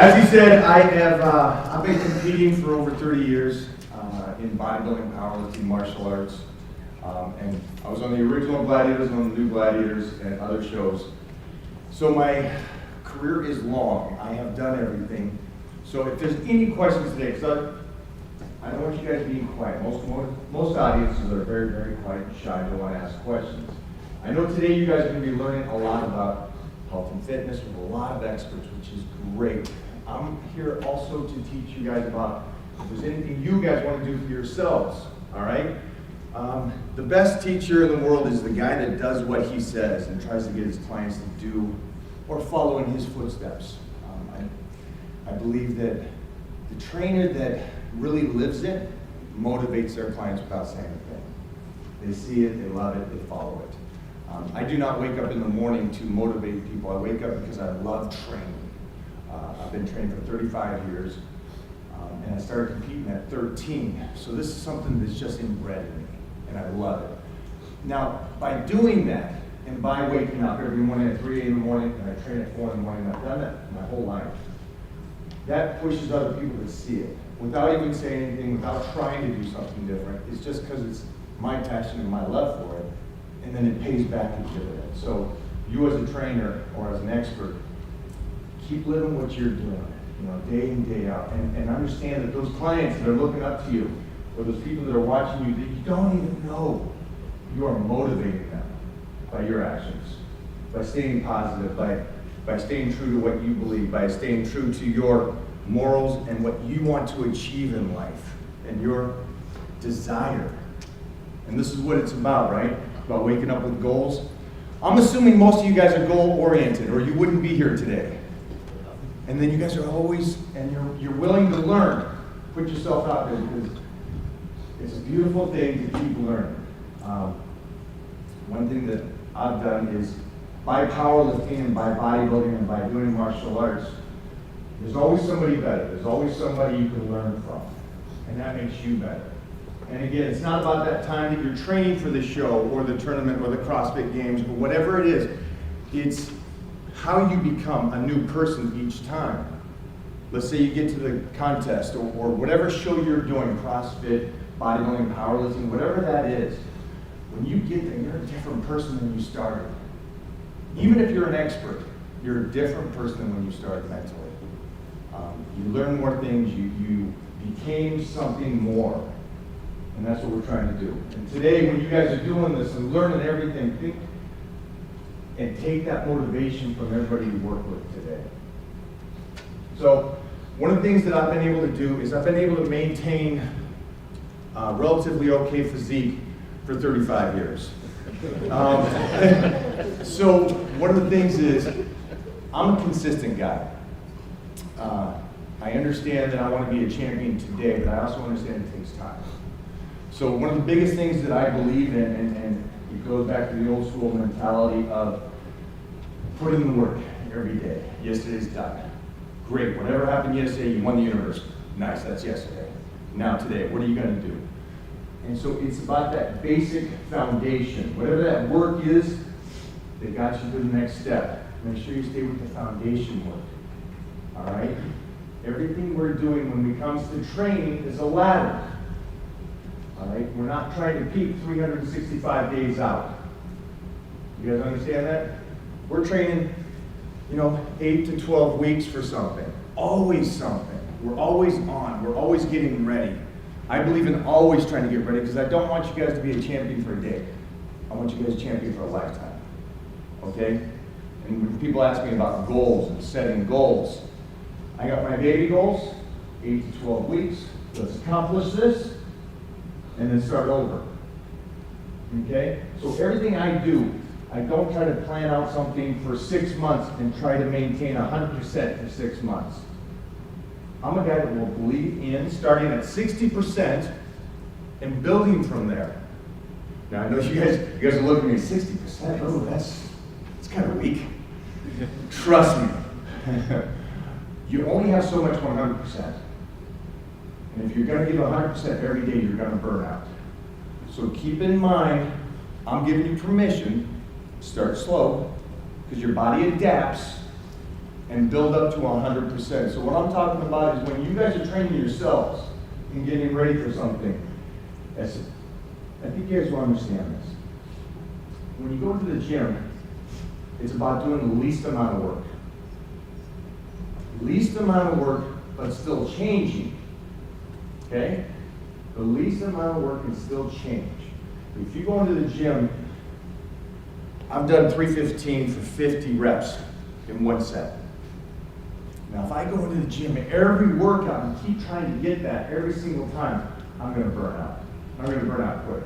As he said, I've been competing for over 30 years in bodybuilding, powerlifting, martial arts, and I was on the original Gladiators, on the new Gladiators, and other shows. So my career is long. I have done everything. So if there's any questions today, because I don't want you guys being quiet. Most audiences are very, very quiet and shy. Don't want to ask questions. I know today you guys are going to be learning a lot about health and fitness with a lot of experts, which is great. I'm here also to teach you guys about if there's anything you guys want to do for yourselves, all right? The best teacher in the world is the guy that does what he says and tries to get his clients to do or follow in his footsteps. I believe that the trainer that really lives it motivates their clients without saying anything. They see it, they love it, they follow it. I do not wake up in the morning to motivate people. I wake up because I love training. I've been training for 35 years, and I started competing at 13. So this is something that's just inbred in me, and I love it. Now, by doing that, and by waking up every morning at 3 in the morning, and I train at 4 in the morning, I've done that my whole life. That pushes other people to see it, without even saying anything, without trying to do something different. It's just because it's my passion and my love for it, and then it pays back in dividends. So you as a trainer or as an expert, keep living what you're doing, day in, day out, and understand that those clients that are looking up to you, or those people that are watching you that you don't even know, you are motivating them by your actions, by staying positive, by staying true to what you believe, by staying true to your morals and what you want to achieve in life, and your desire. And this is what it's about, right? About waking up with goals. I'm assuming most of you guys are goal-oriented, or you wouldn't be here today. And then you guys are always, and you're willing to learn. Put yourself out there, because it's a beautiful thing to keep learning. One thing that I've done is, by powerlifting and by bodybuilding and by doing martial arts, there's always somebody better. There's always somebody you can learn from. And that makes you better. And again, it's not about that time that you're training for the show or the tournament or the CrossFit Games, but whatever it is, it's how you become a new person each time. Let's say you get to the contest or whatever show you're doing, CrossFit, bodybuilding, powerlifting, whatever that is, when you get there, you're a different person than you started. Even if you're an expert, you're a different person than when you started mentally. You learn more things, you became something more. And that's what we're trying to do. And today, when you guys are doing this and learning everything, think and take that motivation from everybody you work with today. So, one of the things that I've been able to do is I've been able to maintain a relatively okay physique for 35 years. So, one of the things is I'm a consistent guy. I understand that I want to be a champion today, but I also understand it takes time. So one of the biggest things that I believe in, and it goes back to the old school mentality of put in the work every day. Yesterday's done. Great, whatever happened yesterday, you won the universe. Nice, that's yesterday. Now today, what are you going to do? And so it's about that basic foundation. Whatever that work is that got you to the next step, make sure you stay with the foundation work. All right? Everything we're doing when it comes to training is a ladder. All right? We're not trying to peak 365 days out. You guys understand that? We're training, 8 to 12 weeks for something. Always something. We're always on. We're always getting ready. I believe in always trying to get ready because I don't want you guys to be a champion for a day. I want you guys a champion for a lifetime. Okay? And when people ask me about goals and setting goals, I got my baby goals, 8 to 12 weeks. Let's accomplish this, and then start over. Okay? So everything I do, I don't try to plan out something for 6 months and try to maintain 100% for 6 months. I'm a guy that will believe in starting at 60% and building from there. Now I know you guys are looking at me, 60%, oh, that's kind of weak. Trust me. You only have so much 100%. And if you're going to give 100% every day, you're going to burn out. So keep in mind, I'm giving you permission, start slow, because your body adapts, and build up to 100%. So what I'm talking about is when you guys are training yourselves and getting ready for something, I think you guys will understand this. When you go to the gym, it's about doing the least amount of work. Least amount of work, but still changing. Okay? The least amount of work can still change. If you go into the gym, I've done 315 for 50 reps in one set. Now, if I go into the gym every workout and keep trying to get that every single time, I'm going to burn out. I'm going to burn out quick.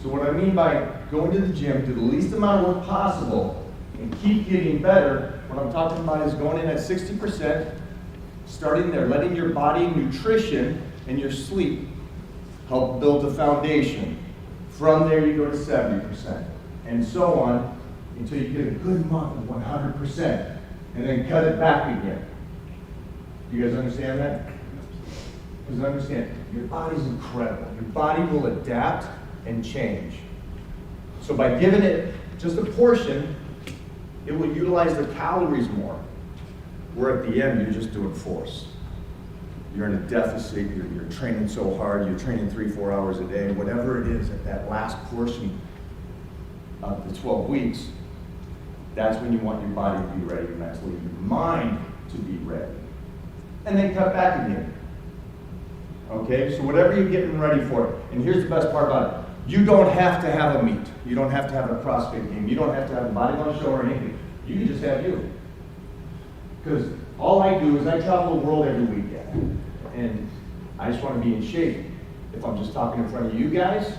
So what I mean by going to the gym, do the least amount of work possible, and keep getting better, what I'm talking about is going in at 60%, starting there, letting your body, nutrition, and your sleep help build the foundation. From there, you go to 70%, and so on, until you get a good month of 100%, and then cut it back again. You guys understand that? Because understand, your body's incredible. Your body will adapt and change. So by giving it just a portion, it will utilize the calories more. Where at the end, you're just doing force. You're in a deficit, you're training so hard, you're training 3-4 hours a day, whatever it is at that last portion of the 12 weeks, that's when you want your body to be ready mentally, your mind to be ready. And then cut back again. Okay, so whatever you're getting ready for, and here's the best part about it. You don't have to have a meet. You don't have to have a CrossFit game. You don't have to have a bodybuilding show or anything. You can just have you. Because all I do is I travel the world every weekend. And I just want to be in shape. If I'm just talking in front of you guys,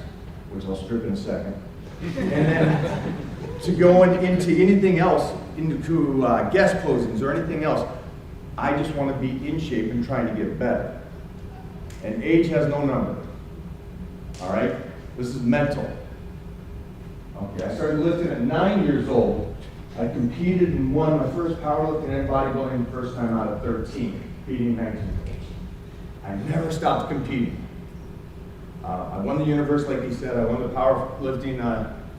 which I'll strip in a second, and then to go into anything else, into guest closings or anything else, I just want to be in shape and trying to get better. And age has no number. All right? This is mental. Okay, I started lifting at 9 years old. I competed and won my first powerlifting and bodybuilding the first time out of 13, beating 19. I never stopped competing. I won the universe, like he said. I won the powerlifting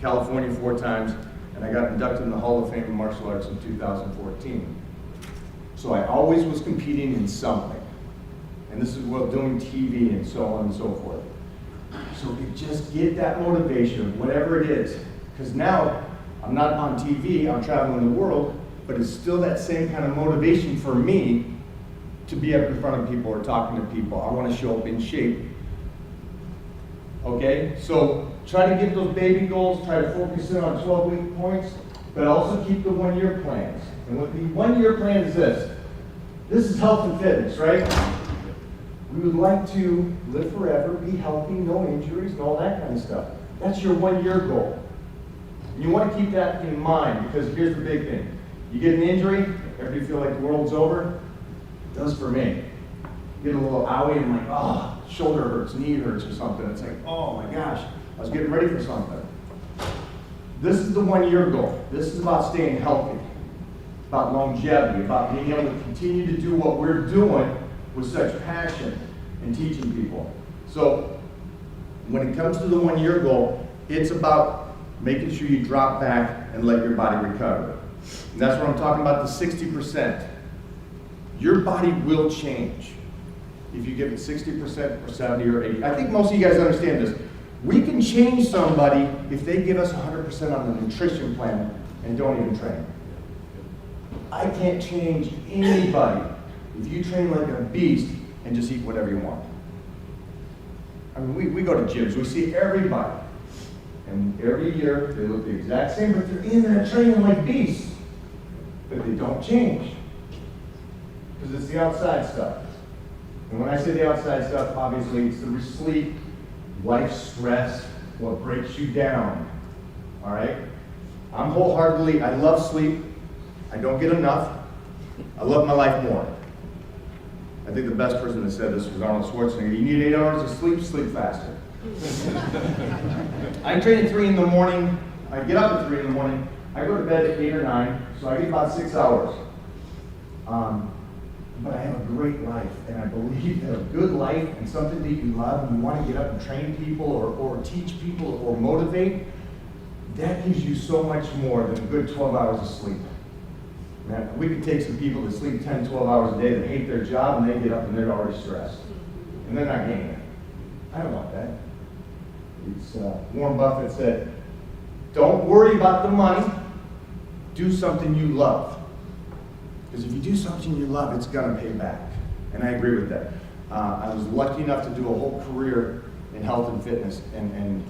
California 4 times, and I got inducted in the Hall of Fame of Martial Arts in 2014. So I always was competing in something. And this is what doing TV and so on and so forth. So you just get that motivation, whatever it is. Because now, I'm not on TV, I'm traveling the world, but it's still that same kind of motivation for me to be up in front of people or talking to people. I want to show up in shape. Okay? So try to get those baby goals, try to focus in on 12-week points, but also keep the one-year plans. And what the one-year plan is this. This is health and fitness, right? We would like to live forever, be healthy, no injuries, and all that kind of stuff. That's your one-year goal. And you want to keep that in mind, because here's the big thing. You get an injury, everybody feel like the world's over? It does for me. Get a little owie and I'm like, oh, shoulder hurts, knee hurts or something. It's like, oh my gosh, I was getting ready for something. This is the one-year goal. This is about staying healthy, about longevity, about being able to continue to do what we're doing with such passion and teaching people. So when it comes to the one-year goal, it's about making sure you drop back and let your body recover. And that's what I'm talking about, the 60%. Your body will change if you give it 60% or 70 or 80. I think most of you guys understand this. We can change somebody if they give us 100% on the nutrition plan and don't even train. I can't change anybody if you train like a beast and just eat whatever you want. I mean, we go to gyms, we see everybody. And every year, they look the exact same, but they're in there training like beasts. But they don't change. Because it's the outside stuff. And when I say the outside stuff, obviously, it's the sleep, life stress, what breaks you down. All right? I'm wholeheartedly, I love sleep. I don't get enough. I love my life more. I think the best person that said this was Arnold Schwarzenegger. You need 8 hours of sleep, sleep faster. I train at 3 in the morning. I get up at 3 in the morning. I go to bed at 8 or 9, so I get about 6 hours. But I have a great life, and I believe that a good life and something that you love and you want to get up and train people or teach people or motivate, that gives you so much more than a good 12 hours of sleep. Man, we could take some people that sleep 10, 12 hours a day that hate their job, and they get up and they're already stressed. And they're not getting it. I don't want that. It's Warren Buffett said, don't worry about the money, do something you love. Because if you do something you love, it's going to pay back. And I agree with that. I was lucky enough to do a whole career in health and fitness. And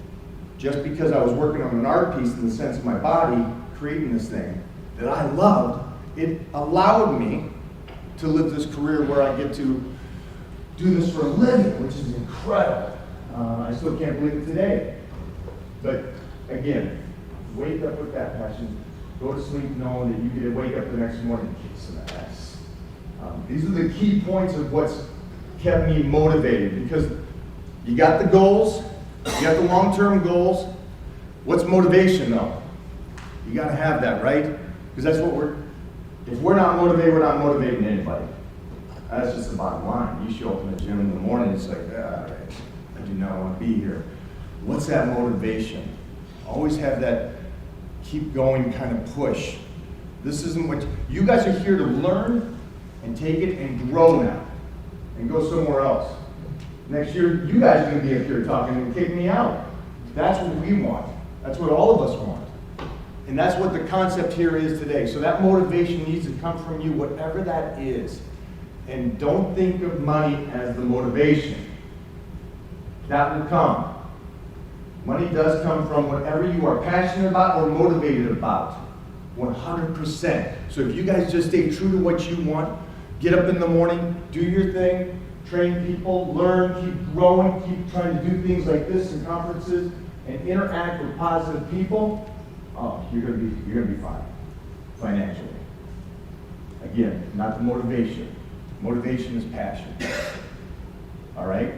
just because I was working on an art piece in the sense of my body, creating this thing that I loved, it allowed me to live this career where I get to do this for a living, which is incredible. I still can't believe it today. But again, wake up with that passion. Go to sleep knowing that you get to wake up the next morning and kick some ass. These are the key points of what's kept me motivated, because you got the goals, you got the long-term goals. What's motivation though? You got to have that, right? Because that's what if we're not motivated, we're not motivating anybody. That's just the bottom line. You show up in the gym in the morning, it's like, all right, I do not want to be here. What's that motivation? Always have that keep going kind of push. This isn't what you guys are here to learn and take it and grow now and go somewhere else. Next year, you guys are going to be up here talking and kick me out. That's what we want. That's what all of us want. And that's what the concept here is today. So that motivation needs to come from you, whatever that is. And don't think of money as the motivation. That will come. Money does come from whatever you are passionate about or motivated about. 100%. So if you guys just stay true to what you want, get up in the morning, do your thing, train people, learn, keep growing, keep trying to do things like this in conferences, and interact with positive people, you're gonna be fine financially. Again, not the motivation. Motivation is passion. All right?